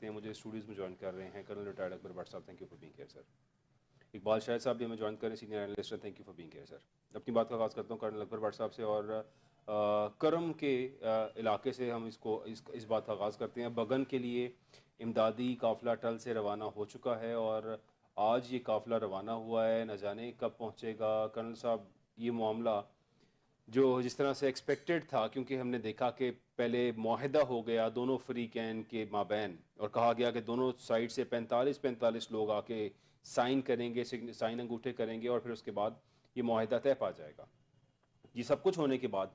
مجھے اسٹوڈیوز میں جوائن کر رہے ہیں کرنل ریٹائرڈ اکبر بٹ صاحب. Thank you for being here sir. Iqbal Shahid صاحب بھی ہمیں جوائن کر رہے ہیں, senior analyst. Thank you for being here sir. اپنی بات کا آغاز کرتا ہوں کرنل اکبر بٹ صاحب سے, اور کرم کے علاقے سے ہم اس بات کا آغاز کرتے ہیں. بگن کے لیے امدادی قافلہ ٹل سے روانہ ہو چکا ہے اور آج یہ قافلہ روانہ ہوا ہے, نہ جانے کب پہنچے گا. کرنل صاحب, یہ معاملہ جو جس طرح سے ایکسپیکٹڈ تھا, کیونکہ ہم نے دیکھا کہ پہلے معاہدہ ہو گیا دونوں فریقین کے مابین اور کہا گیا کہ دونوں سائڈ سے 45 لوگ آ کے سائن کریں گے, سائن انگوٹھے کریں گے, اور پھر اس کے بعد یہ معاہدہ طے پا جائے گا. یہ سب کچھ ہونے کے بعد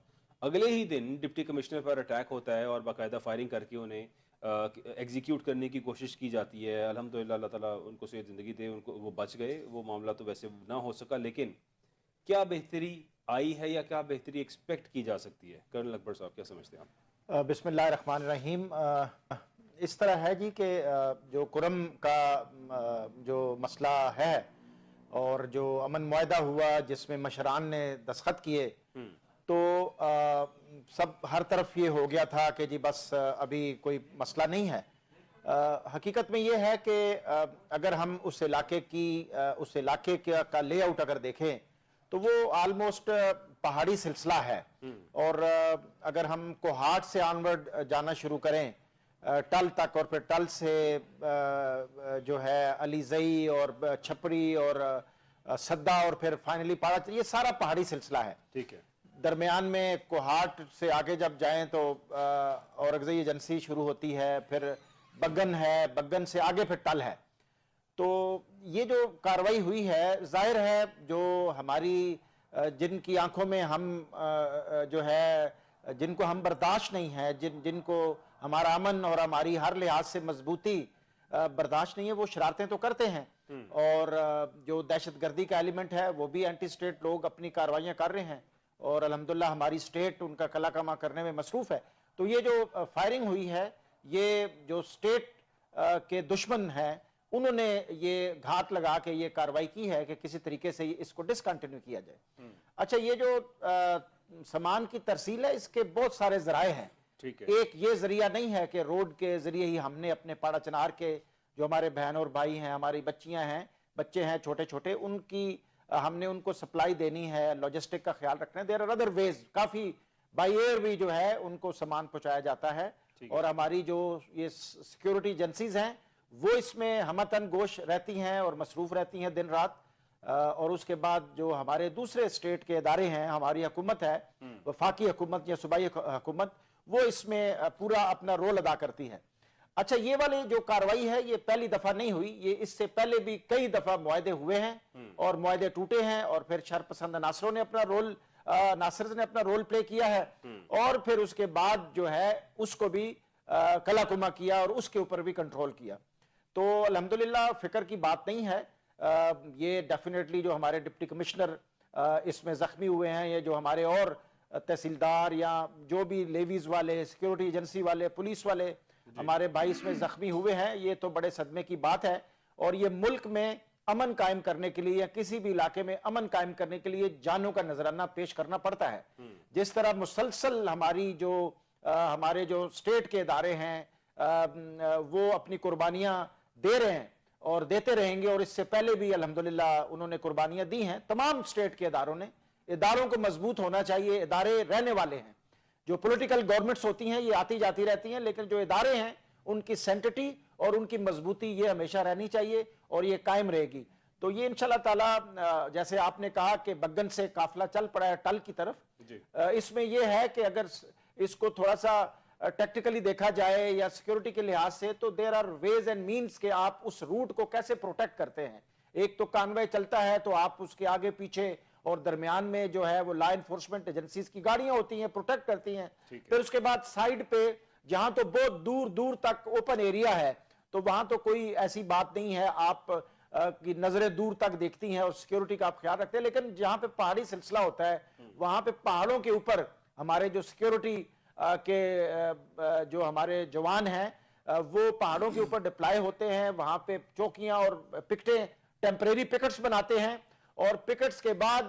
اگلے ہی دن ڈپٹی کمشنر پر اٹیک ہوتا ہے اور باقاعدہ فائرنگ کر کے انہیں ایگزیکیوٹ کرنے کی کوشش کی جاتی ہے. الحمدللہ اللہ تعالیٰ ان کو صحت زندگی دے, ان کو وہ بچ گئے. وہ معاملہ تو ویسے نہ ہو سکا, لیکن کیا بہتری آئی ہے یا کیا بہتری ایکسپیکٹ کی جا سکتی ہے؟ کرنل اکبر صاحب کیا سمجھتے ہیں آپ؟ بسم اللہ الرحمن الرحیم. اس طرح ہے جی کہ جو کرم کا جو مسئلہ ہے اور جو امن معاہدہ ہوا جس میں مشران نے دستخط کیے, تو سب ہر طرف یہ ہو گیا تھا کہ جی بس ابھی کوئی مسئلہ نہیں ہے. حقیقت میں یہ ہے کہ اگر ہم اس علاقے کا لے آؤٹ اگر دیکھیں تو وہ آلموسٹ پہاڑی سلسلہ ہے, اور اگر ہم کوہاٹ سے آنورڈ جانا شروع کریں ٹل تک, اور پھر ٹل سے جو ہے علی زئی اور چھپری اور سدا اور پھر فائنلی پاڑا, یہ سارا پہاڑی سلسلہ ہے. ٹھیک ہے. درمیان میں کوہاٹ سے آگے جب جائیں تو اورگزئی ایجنسی شروع ہوتی ہے, پھر بگن ہے, بگن سے آگے پھر ٹل ہے. تو یہ جو کاروائی ہوئی ہے, ظاہر ہے جو ہماری جن کی آنکھوں میں ہم جو ہے جن کو ہم برداشت نہیں ہے, جن کو ہمارا امن اور ہماری ہر لحاظ سے مضبوطی برداشت نہیں ہے, وہ شرارتیں تو کرتے ہیں. اور جو دہشت گردی کا ایلیمنٹ ہے وہ بھی اینٹی سٹیٹ لوگ اپنی کاروائیاں کر رہے ہیں, اور الحمدللہ ہماری سٹیٹ ان کا کلا کما کرنے میں مصروف ہے. تو یہ جو فائرنگ ہوئی ہے, یہ جو سٹیٹ کے دشمن ہیں انہوں نے یہ گھات لگا کے یہ کاروائی کی ہے کہ کسی طریقے سے اس کو ڈسکنٹینیو کیا جائے. اچھا, یہ جو سامان کی ترسیل ہے اس کے بہت سارے ذرائع ہیں. ایک یہ ذریعہ نہیں ہے کہ روڈ کے ذریعے ہی ہم نے اپنے پاڑا چنار کے جو ہمارے بہن اور بھائی ہیں, ہماری بچیاں ہیں, بچے ہیں چھوٹے چھوٹے, ان کی ہم نے ان کو سپلائی دینی ہے, لاجسٹک کا خیال رکھنا ہے. دیر آر ادر ویز, کافی بائی ایئر بھی جو ہے ان کو سامان پہنچایا جاتا ہے, اور ہماری جو یہ سیکیورٹی ایجنسیز ہیں وہ اس میں ہمتن گوش رہتی ہیں اور مصروف رہتی ہیں دن رات. اور اس کے بعد جو ہمارے دوسرے اسٹیٹ کے ادارے ہیں, ہماری حکومت ہے, وفاقی حکومت یا صوبائی حکومت, وہ اس میں پورا اپنا رول ادا کرتی ہے. اچھا, یہ والی جو کاروائی ہے یہ پہلی دفعہ نہیں ہوئی, یہ اس سے پہلے بھی کئی دفعہ معاہدے ہوئے ہیں اور معاہدے ٹوٹے ہیں, اور پھر شرپسند ناصروں نے اپنا رول پلے کیا ہے, اور پھر اس کے بعد جو ہے اس کو بھی کلا کما کیا اور اس کے اوپر بھی کنٹرول کیا. تو الحمدللہ فکر کی بات نہیں ہے. یہ ڈیفینیٹلی جو ہمارے ڈپٹی کمشنر اس میں زخمی ہوئے ہیں, یہ جو ہمارے اور تحصیلدار یا جو بھی لیویز والے, سیکیورٹی ایجنسی والے, پولیس والے ہمارے بھائی اس میں زخمی ہوئے ہیں, یہ تو بڑے صدمے کی بات ہے. اور یہ ملک میں امن قائم کرنے کے لیے یا کسی بھی علاقے میں امن قائم کرنے کے لیے جانوں کا نذرانہ پیش کرنا پڑتا ہے. جس طرح مسلسل ہمارے جو اسٹیٹ کے ادارے ہیں وہ اپنی قربانیاں دے رہے ہیں اور دیتے رہیں گے, اور اس سے پہلے بھی الحمدللہ انہوں نے قربانیاں دی ہیں تمام اسٹیٹ کے اداروں نے. اداروں کو مضبوط ہونا چاہیے, ادارے رہنے والے ہیں. جو پولیٹیکل گورنمنٹس ہوتی ہیں یہ آتی جاتی رہتی ہیں, لیکن جو ادارے ہیں ان کی سینٹٹی اور ان کی مضبوطی یہ ہمیشہ رہنی چاہیے اور یہ قائم رہے گی. تو یہ انشاءاللہ تعالی جیسے آپ نے کہا کہ بگن سے قافلہ چل پڑا ہے ٹل کی طرف, اس میں یہ ہے کہ اگر اس کو تھوڑا سا ٹیکٹیکلی دیکھا جائے یا سیکیورٹی کے لحاظ سے, تو there are ways and means کہ آپ اس روٹ کو کیسے پروٹیکٹ کرتے ہیں. ایک تو کانوے چلتا ہے تو آپ اس کے آگے پیچھے اور درمیان میں جو ہے وہ لا انفورسمنٹ ایجنسیز کی گاڑیاں ہوتی ہیں, پروٹیکٹ کرتی ہیں. پھر اس کے بعد سائیڈ پہ جہاں تو بہت دور دور تک اوپن ایریا ہے تو وہاں تو کوئی ایسی بات نہیں ہے, آپ کی نظریں دور تک دیکھتی ہیں اور سیکیورٹی کا آپ خیال رکھتے ہیں. لیکن جہاں پہ پہاڑی سلسلہ ہوتا ہے وہاں پہ پہاڑوں کے اوپر ہمارے جو سیکیورٹی کے جو ہمارے جوان ہیں وہ پہاڑوں کے اوپر ڈپلائی ہوتے ہیں, وہاں پہ چوکیاں اور پکٹیں ٹیمپریری پکٹس بناتے ہیں, اور پکٹس کے بعد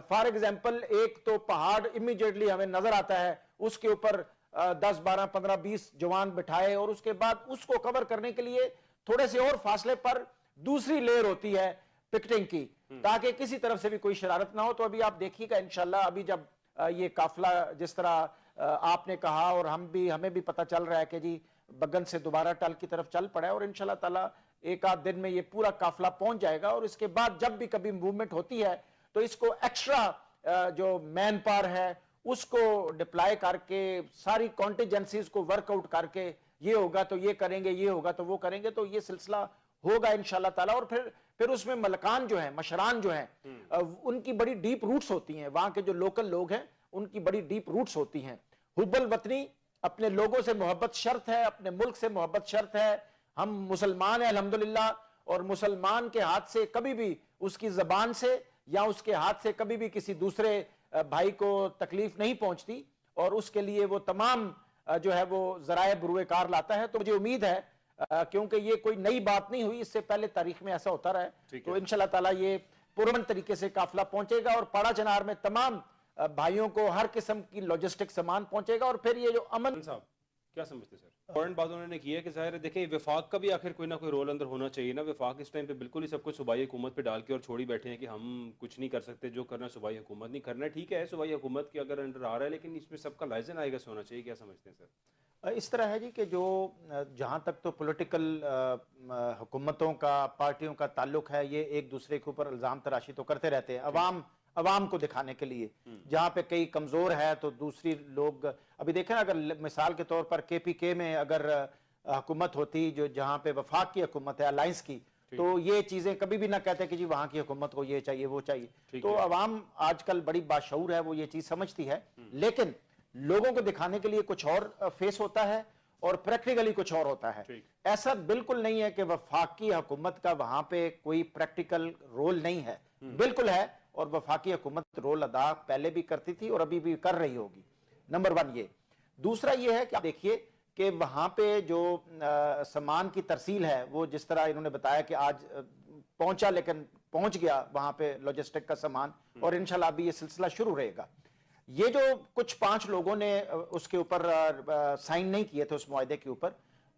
فار ایگزامپل ایک تو پہاڑ امیجیٹلی ہمیں نظر آتا ہے, اس کے اوپر 10 12 15 20 जवान बिठाए और उसके बाद उसको कवर करने के लिए थोड़े से और फासले पर दूसरी लेयर होती है पिकेटिंग की, ताकि किसी तरफ से भी कोई शरारत ना हो। तो अभी आप देखिएगा इंशाल्लाह, अभी जब ये काफिला जिस तरह आपने कहा और हमें भी पता चल रहा है कि जी बगन से दोबारा टल की तरफ चल पड़ा है, और इंशाल्लाह ताला एक आध दिन में ये पूरा काफिला पहुंच जाएगा। और इसके बाद जब भी कभी मूवमेंट होती है तो इसको एक्स्ट्रा जो मैन पावर है उसको डिप्लॉय करके सारी कॉन्टिजेंसीज को वर्कआउट करके ये होगा तो ये करेंगे, ये होगा तो वो करेंगे, तो ये सिलसिला होगा इंशाल्लाह ताला। और फिर उसमें मलकान जो है, मशरान जो हैं, उनकी बड़ी डीप रूट्स होती हैं, वहां के जो लोकल लोग हैं उनकी बड़ी डीप रूट्स होती हैं। हुब्बुल वतनी, अपने लोगों से मोहब्बत शर्त है, अपने मुल्क से मोहब्बत शर्त है। हम मुसलमान हैं अल्हम्दुलिल्लाह, और मुसलमान के हाथ से कभी भी उसकी जबान से या उसके हाथ से कभी भी किसी दूसरे भाई को तकलीफ नहीं पहुंचती, और उसके लिए वो तमाम जो है वो जराए बुरुए कार लाता है। तो मुझे उम्मीद है, क्योंकि ये कोई नई बात नहीं हुई, इससे पहले तारीख में ऐसा होता रहा है, तो इंशाल्लाह ताला ये पुरअमन तरीके से काफिला पहुंचेगा और पाड़ा चनार में तमाम भाइयों को हर किस्म की लॉजिस्टिक सामान पहुंचेगा। और फिर ये जो अमन साहब क्या समझते सर? फौरन बात उन्होंने की है कि जाहिर है देखें, विफाक का भी आखिर कोई ना कोई रोल अंदर होना चाहिए ना। विफाक इस टाइम पे बिल्कुल ही सब कुछ सूबाई हुकूमत पे डाल के और छोड़ी बैठे हैं कि हम कुछ नहीं कर सकते, जो करना सूबाई हुकूमत नहीं करना है। ठीक है, सूबाई हुकूमत के अगर अंडर आ रहा है, लेकिन इसमें सबका लाइजन आएगा होना चाहिए। क्या समझते हैं सर? इस तरह है जी कि जो जहाँ तक तो पॉलिटिकल हुकूमतों का, पार्टियों का ताल्लुक है, ये एक दूसरे के ऊपर इल्ज़ाम तराशी तो करते रहते हैं अवाम को दिखाने के लिए। जहाँ पे कई कमज़ोर है तो दूसरी लोग, अभी देखें ना, अगर मिसाल के तौर पर KPK में अगर हुकूमत होती, जो जहाँ पे वफाक की हुकूमत है, अलायंस की, तो ये चीज़ें कभी भी ना कहते कि जी वहाँ की हुकूमत को ये चाहिए वो चाहिए। तो अवाम आजकल बड़ी बाशऊर है, वो ये चीज़ समझती है, लेकिन लोगों को दिखाने के लिए कुछ और फेस होता है और प्रैक्टिकली कुछ और होता है। ऐसा बिल्कुल नहीं है कि वफाकी हुकूमत का वहां पे कोई प्रैक्टिकल रोल नहीं है, बिल्कुल है, और वफाकी हुकूमत रोल अदा पहले भी करती थी और अभी भी कर रही होगी। नंबर 1 ये। दूसरा ये है कि आप देखिए कि वहां पे जो सामान की तरसील है, वो जिस तरह इन्होंने बताया कि आज पहुंचा, लेकिन पहुंच गया वहां पे लॉजिस्टिक का सामान, और इंशाल्लाह अभी ये सिलसिला शुरू रहेगा। ये जो कुछ 5 लोगों ने उसके ऊपर साइन नहीं किए थे उस मुआहदे के ऊपर,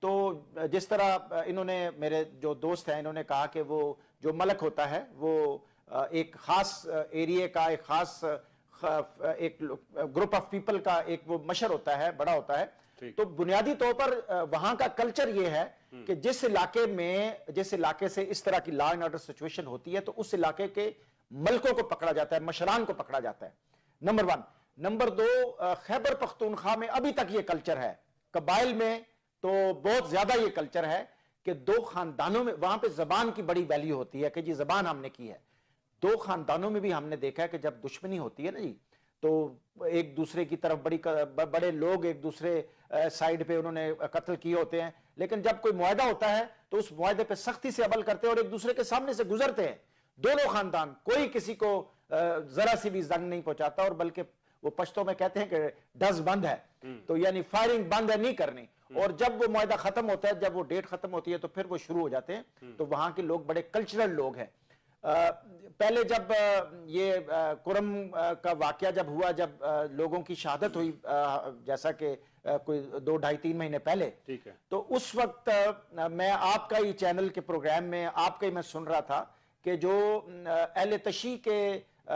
तो जिस तरह इन्होंने, मेरे जो दोस्त हैं, इन्होंने कहा कि वो जो मलक होता है वो एक खास एरिया का, एक खास एक ग्रुप ऑफ पीपल का एक वो मशर होता है, बड़ा होता है। तो बुनियादी तौर पर वहां का कल्चर ये है कि जिस इलाके से इस तरह की लॉ एंड ऑर्डर सिचुएशन होती है, तो उस इलाके के मलकों को पकड़ा जाता है, मशरान को पकड़ा जाता है। नंबर 1। नंबर 2, खैबर पख्तूनख्वा में अभी तक ये कल्चर है, कबाइल में तो बहुत ज्यादा ये कल्चर है कि 2 खानदानों में, वहां पे जबान की बड़ी वैल्यू होती है कि जी जबान हमने की है। 2 खानदानों में भी हमने देखा है कि जब दुश्मनी होती है ना जी, तो एक दूसरे की तरफ बड़े लोग एक दूसरे साइड पे उन्होंने कत्ल किए होते हैं, लेकिन जब कोई मुआहदा होता है तो उस मुआहदे पे सख्ती से अमल करते हैं और एक दूसरे के सामने से गुजरते हैं। दोनों खानदान, कोई किसी को जरा सी भी जंग नहीं पहुंचाता, और बल्कि वो पश्तो में कहते हैं कि डज बंद है, तो यानी फायरिंग बंद है, नहीं करनी। और जब वो मुआहदा खत्म होता है, जब वो डेट खत्म होती है, तो फिर वो शुरू हो जाते हैं। तो वहां के लोग बड़े कल्चरल लोग हैं। पहले जब ये कुरम का वाकया जब हुआ, जब लोगों की शहादत हुई, जैसा कि कोई 2 ढाई 3 महीने पहले, ठीक है, तो उस वक्त मैं आपका ही चैनल के प्रोग्राम में आपका ही मैं सुन रहा था कि जो अहले तशी के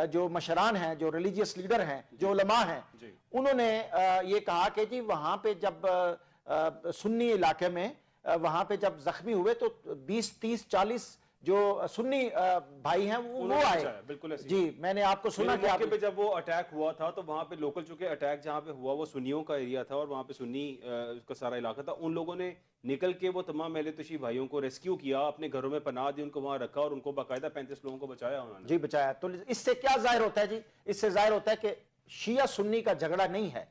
जो मशरान हैं, जो रिलीजियस लीडर हैं, जो उलमा हैं, उन्होंने ये कहा कि जी वहां पे जब सुन्नी इलाके में वहां पे जब जख्मी हुए तो 20 30 40 जो सुन्नी भाई हैं वो आए। बिल्कुल ऐसी जी, मैंने आपको सुना कि आप पे जब वो अटैक हुआ था तो वहां पे लोकल, चूंकि अटैक जहां पे हुआ वो सुन्नियों का एरिया था और वहां पे सुन्नी का सारा इलाका था, उन लोगों ने निकल के वो तमाम अहले तशी भाइयों को रेस्क्यू किया, अपने घरों में पनाह दी, उनको वहां रखा और उनको बाकायदा 35 लोगों को बचाया उन्होंने। जी, बचाया। तो इससे क्या जाहिर होता है जी? इससे जाहिर होता है कि शिया सुन्नी का झगड़ा नहीं है,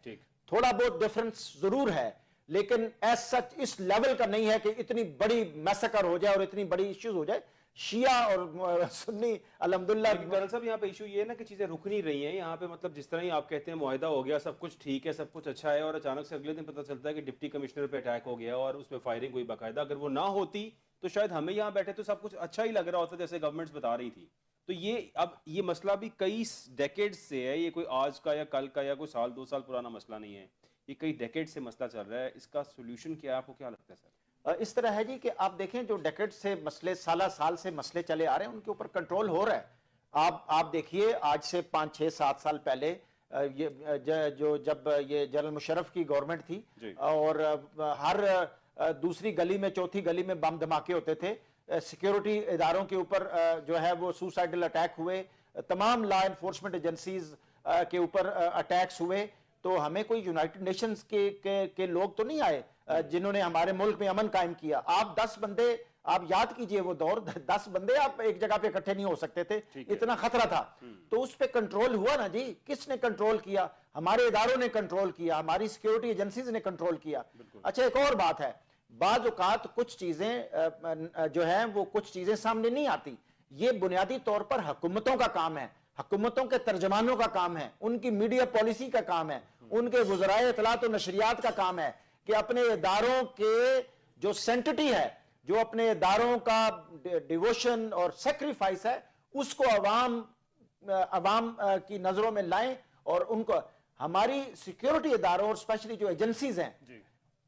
थोड़ा बहुत डिफरेंस जरूर है, लेकिन एज सच इस लेवल का नहीं है कि इतनी बड़ी मैसेकर हो जाए और इतनी बड़ी इश्यूज हो जाए। शिया और सुन्नी अल्हम्दुलिल्लाह। कर्नल साहब, यहाँ पे इशू ये है ना कि चीजें रुक नहीं रही हैं यहाँ पे, मतलब जिस तरह ही आप कहते हैं मुआहदा हो गया, सब कुछ ठीक है, सब कुछ अच्छा है, और अचानक से अगले दिन पता चलता है कि डिप्टी कमिश्नर पे अटैक हो गया और उसमें फायरिंग हुई बाकायदा। अगर वो ना होती तो शायद हमें यहाँ बैठे तो सब कुछ अच्छा ही लग रहा होता जैसे गवर्नमेंट बता रही थी। तो ये मसला भी कई डेकेड्स से है, ये कोई आज का या कल का या कोई साल 2 साल पुराना मसला नहीं है। یہ کئی ڈیکیڈ سے مسئلہ چل رہا ہے, اس کا سولوشن کیا ہے, آپ کو کیا لگتا ہے سر؟ اس طرح ہے جی کہ آپ دیکھیں جو ڈیکیڈ سے مسئلے سالہ سال سے مسئلے چلے آ رہے ہیں ان کے اوپر کنٹرول ہو رہا ہے. آپ دیکھیے آج سے 5-6-7 سال پہلے جب یہ جنرل مشرف کی گورنمنٹ تھی اور ہر دوسری گلی میں چوتھی گلی میں بم دھماکے ہوتے تھے, سیکیورٹی اداروں کے اوپر جو ہے وہ سوسائڈل اٹیک ہوئے, تمام لا انفورسمنٹ ایجنسیز کے اوپر اٹیکس ہوئے, تو ہمیں کوئی یونائٹڈ نیشنز کے لوگ تو نہیں آئے جنہوں نے ہمارے ملک میں امن قائم کیا. آپ 10 بندے آپ یاد کیجئے وہ دور, 10 بندے آپ ایک جگہ پہ اکٹھے نہیں ہو سکتے تھے, اتنا خطرہ تھا. تو اس پہ کنٹرول ہوا نا جی, کس نے کنٹرول کیا؟ ہمارے اداروں نے کنٹرول کیا, ہماری سیکیورٹی ایجنسیز نے کنٹرول کیا. اچھا ایک اور بات ہے, بعض اوقات کچھ چیزیں جو ہیں وہ کچھ چیزیں سامنے نہیں آتی, یہ بنیادی طور پر حکومتوں کا کام ہے, حکومتوں کے ترجمانوں کا کام ہے, ان کی میڈیا پالیسی کا کام ہے, ان کے وزرائے اطلاعات و نشریات کا کام ہے کہ اپنے اداروں کے جو سینٹٹی ہے, جو اپنے اداروں کا ڈیووشن اور سیکریفائس ہے, اس کو عوام کی نظروں میں لائیں, اور ان کو ہماری سیکیورٹی اداروں اور اسپیشلی جو ایجنسیز ہیں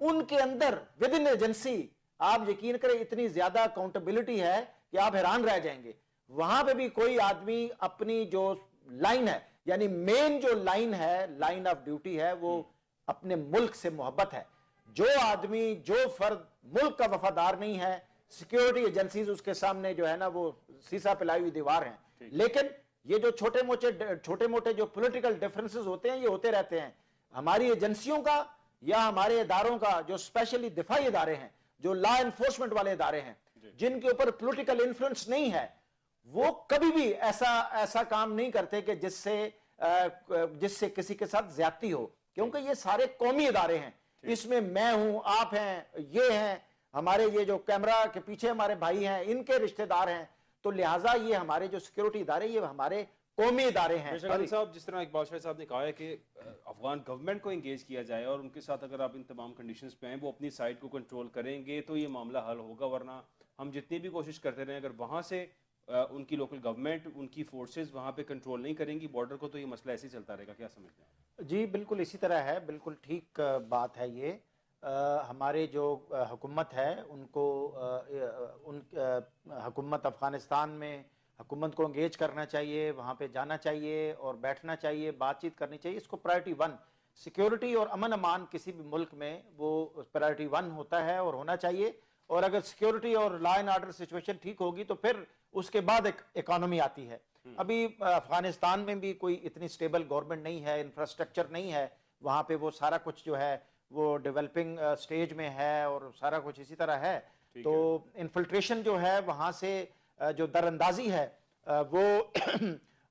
ان کے اندر ود ان ایجنسی آپ یقین کریں اتنی زیادہ اکاؤنٹیبلٹی ہے کہ آپ حیران رہ جائیں گے. وہاں پہ بھی کوئی آدمی اپنی جو لائن ہے, یعنی مین جو لائن ہے, لائن آف ڈیوٹی ہے, وہ اپنے ملک سے محبت ہے. جو آدمی جو فرد ملک کا وفادار نہیں ہے, سیکیورٹی ایجنسیز اس کے سامنے جو ہے نا وہ سیسا پلائی ہوئی دیوار ہیں. لیکن یہ جو چھوٹے موٹے جو پولیٹیکل ڈیفرنسز ہوتے ہیں یہ ہوتے رہتے ہیں. ہماری ایجنسیوں کا یا ہمارے اداروں کا جو اسپیشلی دفاعی ادارے ہیں, جو لا انفورسمنٹ والے ادارے ہیں, جن کے اوپر پولیٹیکل انفلوئنس نہیں ہے, وہ کبھی بھی ایسا کام نہیں کرتے کہ جس سے کسی کے ساتھ زیادتی ہو, کیونکہ یہ سارے قومی ادارے ہیں. اس میں میں ہوں, آپ ہیں, یہ ہیں, ہمارے یہ جو کیمرہ کے پیچھے ہمارے بھائی ہیں ان کے رشتہ دار ہیں, تو لہٰذا یہ ہمارے جو سیکیورٹی ادارے یہ ہمارے قومی ادارے ہیں. صاحب جس طرح اقبال شاہ صاحب نے کہا ہے کہ افغان گورنمنٹ کو انگیج کیا جائے اور ان کے ساتھ اگر آپ ان تمام کنڈیشنز پہ ہیں, وہ اپنی سائڈ کو کنٹرول کریں گے تو یہ معاملہ حل ہوگا, ورنہ ہم جتنی بھی کوشش کرتے رہیں اگر وہاں سے ان کی لوکل گورنمنٹ ان کی فورسز وہاں پہ کنٹرول نہیں کریں گی بارڈر کو, تو یہ مسئلہ ایسے ہی چلتا رہے گا. کیا سمجھتے ہیں؟ جی بالکل اسی طرح ہے, بالکل ٹھیک بات ہے. یہ ہمارے جو حکومت ہے ان کو حکومت افغانستان میں حکومت کو انگیج کرنا چاہیے, وہاں پہ جانا چاہیے اور بیٹھنا چاہیے, بات چیت کرنی چاہیے. اس کو پرائرٹی 1 سیکیورٹی اور امن امان کسی بھی ملک میں وہ پرائرٹی 1 ہوتا ہے اور ہونا چاہیے. اور اگر سیکیورٹی اور لا اینڈ آرڈر سچویشن ٹھیک ہوگی تو پھر اس کے بعد ایک اکانومی آتی ہے. ابھی افغانستان میں بھی کوئی اتنی سٹیبل گورنمنٹ نہیں ہے, انفراسٹرکچر نہیں ہے, وہاں پہ وہ سارا کچھ جو ہے وہ ڈیولپنگ سٹیج میں ہے اور سارا کچھ اسی طرح ہے. تو انفلٹریشن جو ہے وہاں سے جو در اندازی ہے وہ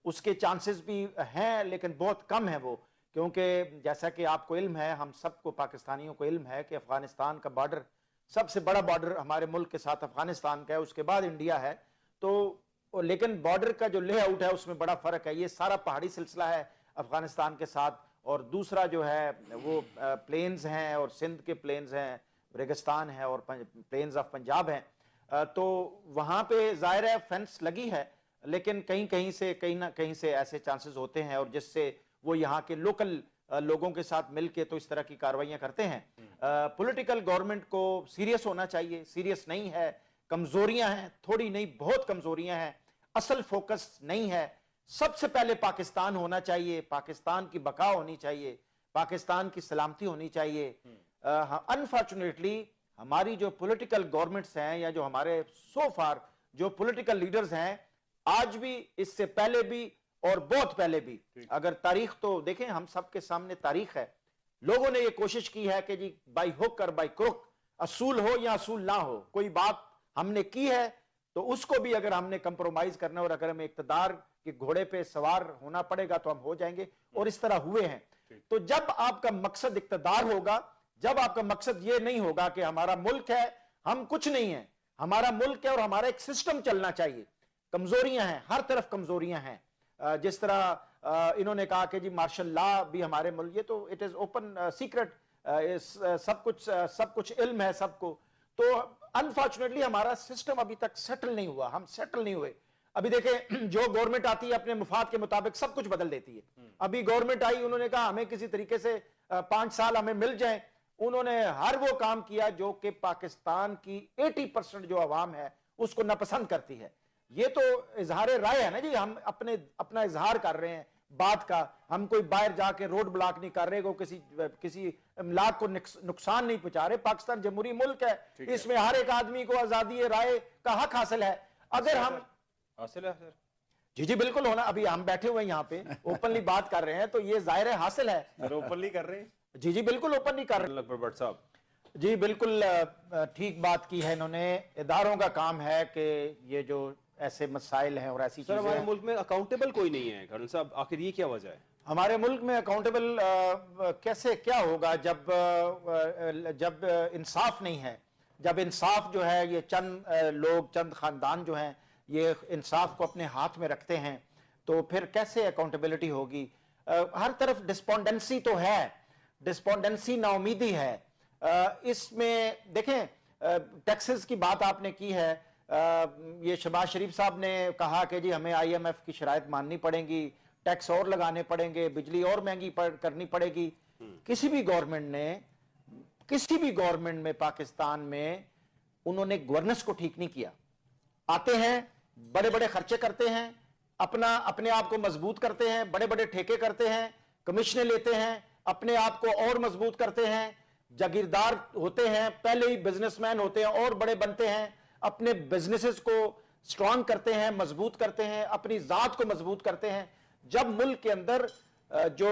اس کے چانسز بھی ہیں لیکن بہت کم ہے وہ, کیونکہ جیسا کہ آپ کو علم ہے, ہم سب کو پاکستانیوں کو علم ہے کہ افغانستان کا بارڈر سب سے بڑا بارڈر ہمارے ملک کے ساتھ افغانستان کا ہے, اس کے بعد انڈیا ہے. تو لیکن بارڈر کا جو لے آؤٹ ہے اس میں بڑا فرق ہے. یہ سارا پہاڑی سلسلہ ہے افغانستان کے ساتھ, اور دوسرا جو ہے وہ پلینز ہیں اور سندھ کے پلینز ہیں, ریگستان ہے اور پلینز آف پنجاب ہیں. تو وہاں پہ ظاہر ہے فینس لگی ہے, لیکن کہیں نہ کہیں سے ایسے چانسز ہوتے ہیں اور جس سے وہ یہاں کے لوکل لوگوں کے ساتھ مل کے تو اس طرح کی کاروائیاں کرتے ہیں. پولیٹیکل گورنمنٹ کو سیریس ہونا چاہیے, سیریس نہیں ہے, کمزوریاں ہیں, تھوڑی نہیں بہت کمزوریاں ہیں, اصل فوکس نہیں ہے. سب سے پہلے پاکستان ہونا چاہیے, پاکستان کی بقا ہونی چاہیے, پاکستان کی سلامتی ہونی چاہیے. انفارچونیٹلی ہماری جو پولیٹیکل گورنمنٹس ہیں یا جو ہمارے سو فار جو پولیٹیکل لیڈرز ہیں, آج بھی اس سے پہلے بھی اور بہت پہلے بھی, اگر تاریخ تو دیکھیں ہم سب کے سامنے تاریخ ہے, لوگوں نے یہ کوشش کی ہے کہ جی بائی ہک اور بائی کروک, اصول ہو یا اصول نہ ہو, کوئی بات ہم نے کی ہے تو اس کو بھی اگر ہم نے کمپرومائز کرنا اور اگر ہمیں اقتدار کے گھوڑے پہ سوار ہونا پڑے گا تو ہم ہو جائیں گے, اور اس طرح ہوئے ہیں. تو جب آپ کا مقصد اقتدار ہوگا, جب آپ کا مقصد یہ نہیں ہوگا کہ ہمارا ملک ہے, ہم کچھ نہیں ہیں, ہمارا ملک ہے اور ہمارا ایک سسٹم چلنا چاہیے. کمزوریاں ہیں, ہر طرف کمزوریاں ہیں. جس طرح انہوں نے کہا کہ جی مارشل لا بھی ہمارے ملک, یہ تو اٹ از اوپن سیکرٹ, سب کچھ علم ہے سب کو. تو انفارچونیٹلی ہمارا سسٹم ابھی تک سیٹل نہیں ہوا, ہم سیٹل نہیں ہوئے. ابھی دیکھیں جو گورنمنٹ آتی ہے اپنے مفاد کے مطابق سب کچھ بدل دیتی ہے. ابھی گورنمنٹ آئی, انہوں نے کہا ہمیں کسی طریقے سے 5 साल हमें मिल जाएं। उन्होंने हर वो काम किया जो कि पाकिस्तान की 80% जो आवाम है उसको नापसंद करती है। ये तो इजहार राय है ना जी, हम अपना इजहार कर रहे हैं बात का, हम कोई बाहर जाके रोड ब्लॉक नहीं कर रहे, को किसी इमलाक को नुकसान नहीं पहुंचा रहे। पाकिस्तान जमहूरी मुल्क है, इसमें हर एक आदमी को आजादी राय का हक हासिल है। अगर हम हासिल है सर? जी जी बिल्कुल होना, अभी हम बैठे हुए हैं यहाँ पे ओपनली बात कर रहे हैं तो ये जाहिर है हासिल है। ओपनली कर रहे हैं? जी जी बिल्कुल ओपनली कर रहे हैं। अकबर भट्ट साहब जी बिल्कुल ठीक बात की है इन्होंने। इदारों का काम है कि ये जो ऐसे मसाइल हैं और ऐसी सर, हमारे मुल्क में अकाउंटेबल कोई नहीं है कर्नल साहब, आखिर ये क्या वजह है? हमारे मुल्क में अकाउंटेबल कैसे क्या होगा जब इंसाफ नहीं है, जब इंसाफ जो है ये चंद लोग, चंद खानदान जो हैं ये इंसाफ को अपने हाथ में रखते हैं, तो फिर कैसे अकाउंटेबिलिटी होगी? हर तरफ डिस्पोंडेंसी तो है, डिस्पोंडेंसी नाउमीदी है। इसमें देखें, टैक्सेस की बात आपने की है, ये शहबाज शरीफ साहब ने कहा कि जी हमें IMF की शराइत माननी पड़ेगी, टैक्स और लगाने पड़ेंगे, बिजली और महंगी करनी पड़ेगी। किसी भी गवर्नमेंट में पाकिस्तान में उन्होंने गवर्नेंस को ठीक नहीं किया। आते हैं, बड़े बड़े खर्चे करते हैं, अपने आप को मजबूत करते हैं, बड़े बड़े ठेके करते हैं, कमीशनें लेते हैं, अपने आप को और मजबूत करते हैं, जागीरदार होते हैं, पहले ही बिजनेसमैन होते हैं और बड़े बनते हैं, अपने बिजनेसेस को स्ट्रांग करते हैं, मजबूत करते हैं, अपनी जात को मजबूत करते हैं। जब मुल्क के अंदर जो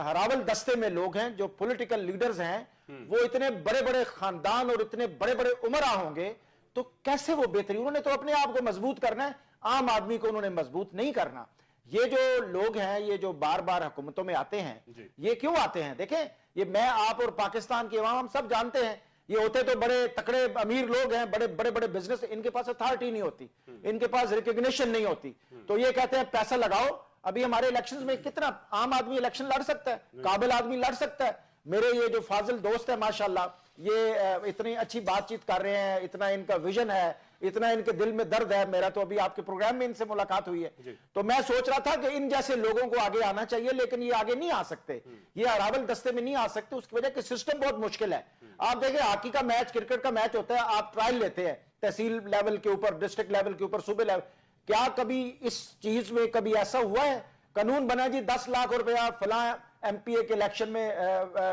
हरावल दस्ते में लोग हैं, जो पॉलिटिकल लीडर्स हैं, वो इतने बड़े बड़े खानदान और इतने बड़े बड़े उमरा होंगे तो कैसे वो बेहतरी? उन्होंने तो अपने आप को मजबूत करना है, आम आदमी को उन्होंने मजबूत नहीं करना। ये जो लोग हैं, ये जो बार बार हुकूमतों में आते हैं, ये क्यों आते हैं? देखें, ये मैं, आप और पाकिस्तान के अवाम हम सब जानते हैं, ये होते तो बड़े तकड़े अमीर लोग हैं, बड़े बड़े बिजनेस, इनके पास अथॉरिटी नहीं होती, इनके पास रिकॉग्निशन नहीं होती, तो ये कहते हैं पैसा लगाओ। अभी हमारे इलेक्शंस में कितना आम आदमी इलेक्शन लड़ सकता है, काबिल आदमी लड़ सकता है। मेरे ये जो फाजिल दोस्त है माशाल्लाह, ये इतनी अच्छी बातचीत कर रहे हैं, इतना इनका विजन है, इतना इनके दिल में दर्द है। मेरा तो अभी आपके प्रोग्राम में इनसे मुलाकात हुई है, तो मैं सोच रहा था कि इन जैसे लोगों को आगे आना चाहिए, लेकिन ये आगे नहीं आ सकते, ये अरावल दस्ते में नहीं आ सकते। उसकी वजह कि सिस्टम बहुत मुश्किल है। आप देखें, हॉकी का मैच, क्रिकेट का मैच होता है, आप ट्रायल लेते हैं तहसील लेवल के ऊपर, डिस्ट्रिक्ट लेवल के ऊपर, सूबे लेवल। क्या कभी इस चीज में कभी ऐसा हुआ है? कानून बना जी 10 लाख रुपया फला MPA के इलेक्शन में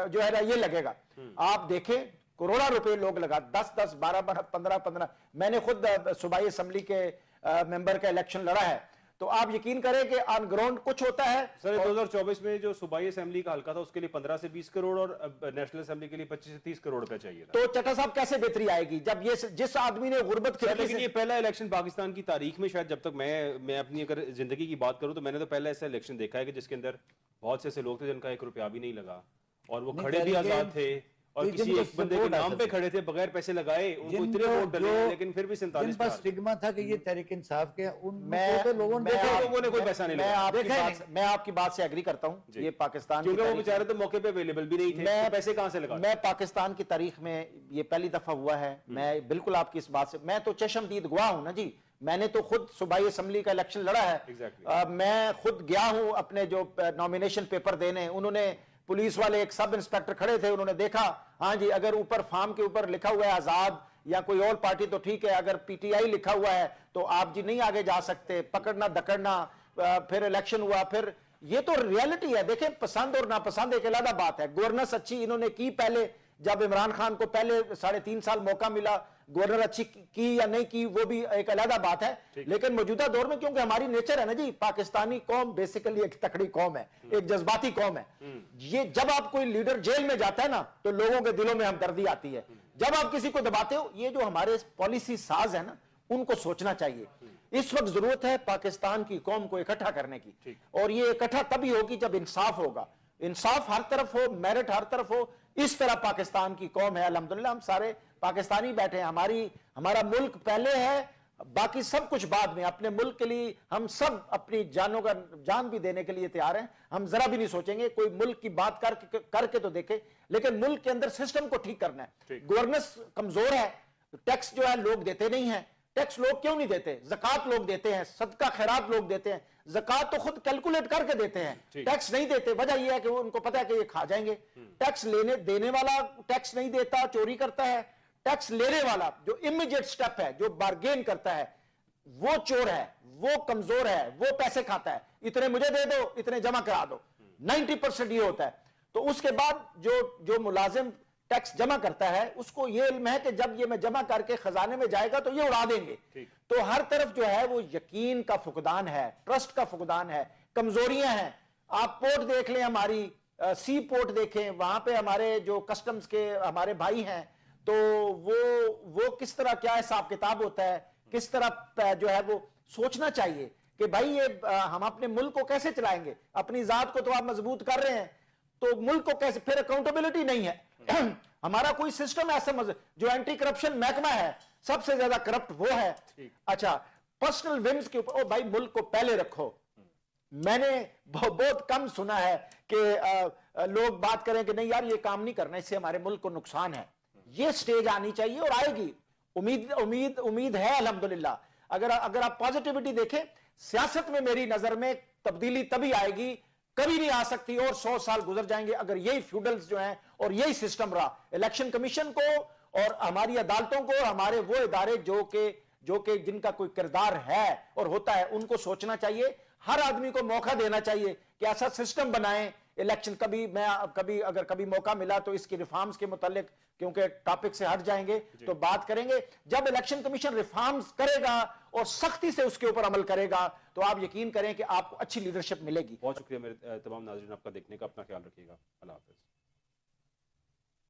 जो है ये लगेगा। आप देखें, करोड़ों रुपए लोग लगा, 10-10, 12-12, 15-15। मैंने खुद सूबाई असेंबली के मेंबर का इलेक्शन लड़ा है, तो आप यकीन करें कि ऑन ग्राउंड कुछ होता है। सर, 2024 में जो सूबाई असेंबली का हल्का था उसके लिए 15 से 20 करोड़ और नेशनल असेंबली के लिए 25 से 30 करोड़ रुपया चाहिए था। तो चट्टा साहब कैसे बेहतरी आएगी जब ये जिस आदमी ने गुर्बत की? लेकिन ये पहला इलेक्शन पाकिस्तान की तारीख में, शायद जब तक मैं अपनी अगर जिंदगी की बात करूं तो मैंने तो पहला ऐसा इलेक्शन देखा है कि जिसके अंदर बहुत से ऐसे लोग थे जिनका 1 रुपया भी नहीं लगा और वो खड़े भी आजाद थे और किसी एक बंदे के नाम पे खड़े थे, बगैर पैसे लगाए, उनको इतने वोट डले, लेकिन फिर भी 47 पर स्टिग्मा था कि ये तहरीक इंसाफ के, लोगों ने कोई पैसा नहीं लगाया। मैं आपकी बात से एग्री करता हूं। ये पाकिस्तान, क्योंकि वो बेचारे तो मौके पे अवेलेबल भी नहीं थे, तो पैसे कहां से लगा? मैं पाकिस्तान की तारीख में ये पहली दफा हुआ है। मैं बिल्कुल आपकी इस बात से, मैं तो चशमदीद गवाह हूं ना जी। मैंने तो खुद सूबाई असेंबली का इलेक्शन लड़ा है। मैं खुद गया हूं अपने जो नॉमिनेशन पेपर देने, उन्होंने पुलिस वाले एक सब इंस्पेक्टर खड़े थे, उन्होंने देखा, हाँ जी अगर ऊपर फार्म के ऊपर लिखा हुआ है आजाद या कोई और पार्टी तो ठीक है, अगर PTI लिखा हुआ है तो आप जी नहीं आगे जा सकते। पकड़ना दकड़ना, फिर इलेक्शन हुआ। फिर ये तो रियलिटी है। देखें, पसंद और नापसंद एक अलग बात है। गवर्नेंस अच्छी इन्होंने की, पहले जब इमरान खान को पहले 3.5 साल मौका मिला, गवर्नर अच्छी की या नहीं की वो भी एक अलग बात है। लेकिन मौजूदा दौर में, क्योंकि हमारी नेचर है ना जी, पाकिस्तानी कौम बेसिकली एक तकड़ी कौम है, एक जज्बाती कौम है। ये जब आप कोई लीडर जेल में जाता है ना तो लोगों के दिलों में हमदर्दी आती है। जब आप किसी को दबाते हो, ये जो हमारे पॉलिसी साज है ना, उनको सोचना चाहिए। इस वक्त जरूरत है पाकिस्तान की कौम को इकट्ठा करने की, और ये इकट्ठा तभी होगी जब इंसाफ होगा। इंसाफ हर तरफ हो, मेरिट हर तरफ हो। इस तरह पाकिस्तान की कौम है। अल्हम्दुलिल्लाह हम सारे पाकिस्तानी बैठे हैं। हमारा मुल्क पहले है, बाकी सब कुछ बाद में। अपने मुल्क के लिए हम सब अपनी जान भी देने के लिए तैयार हैं। हम जरा भी नहीं सोचेंगे, कोई मुल्क की बात करके तो देखे, लेकिन मुल्क के अंदर सिस्टम को ठीक करना है। गवर्नेंस कमजोर है, टैक्स जो है लोग देते नहीं है, टैक्स लोग क्यों नहीं देते? ज़कात लोग देते हैं, सदका खैरात लोग देते हैं, ज़कात तो खुद कैलकुलेट करके देते हैं, टैक्स नहीं देते। वजह यह है कि वो उनको पता है कि ये खा जाएंगे। टैक्स लेने देने वाला टैक्स नहीं देता, चोरी करता है। टैक्स लेने वाला जो इमीडिएट स्टेप है, जो बार्गेन करता है, वो चोर है, वो कमजोर है, वो पैसे खाता है, इतने मुझे दे दो, इतने जमा करा दो। 90% ये होता है। तो उसके बाद जो मुलाजिम टैक्स जमा करता है, उसको ये इल्म है कि जब ये मैं जमा करके खजाने में जाएगा तो ये उड़ा देंगे। तो हर तरफ जो है वो यकीन का फुकदान है, ट्रस्ट का फुकदान है, कमजोरियां हैं। आप पोर्ट देख लें, हमारी सी पोर्ट देखें, वहां पे हमारे जो कस्टम्स के हमारे भाई हैं, तो वो किस तरह क्या हिसाब किताब होता है, किस तरह जो है वो सोचना चाहिए कि भाई ये हम अपने मुल्क को कैसे चलाएंगे। अपनी जात को तो आप मजबूत कर रहे हैं, तो मुल्क को कैसे? फिर अकाउंटेबिलिटी नहीं है। हमारा कोई सिस्टम ऐसा जो एंटी करप्शन महकमा है, सबसे ज्यादा करप्ट वो है। अच्छा, पर्सनल विम्स के ऊपर, ओ भाई मुल्क को पहले रखो। मैंने बहुत कम सुना है कि लोग बात करें कि नहीं यार ये काम नहीं करना, इससे हमारे मुल्क को नुकसान है। ये स्टेज आनी चाहिए और आएगी। उम्मीद है अल्हम्दुलिल्लाह। अगर आप पॉजिटिविटी देखें, सियासत में मेरी नजर में तब्दीली तभी आएगी, कभी नहीं आ सकती और 100 साल गुजर जाएंगे अगर यही फ्यूडल्स जो हैं और यही सिस्टम रहा। इलेक्शन कमीशन को और हमारी अदालतों को, हमारे वो इदारे जो कि जिनका कोई किरदार है और होता है, उनको सोचना चाहिए। हर आदमी को मौका देना चाहिए कि ऐसा सिस्टम बनाएं। इलेक्शन अगर कभी मौका मिला तो इसकी रिफॉर्म्स के मुतालिक, क्योंकि टॉपिक से हट जाएंगे तो बात करेंगे। जब इलेक्शन कमीशन रिफॉर्म्स करेगा और सख्ती से उसके ऊपर अमल करेगा तो आप यकीन करें कि आपको अच्छी लीडरशिप मिलेगी। बहुत शुक्रिया मेरे तमाम नाज़रीन आपका देखने का। अपना ख्याल रखिएगा। अल्लाह हाफ़िज़।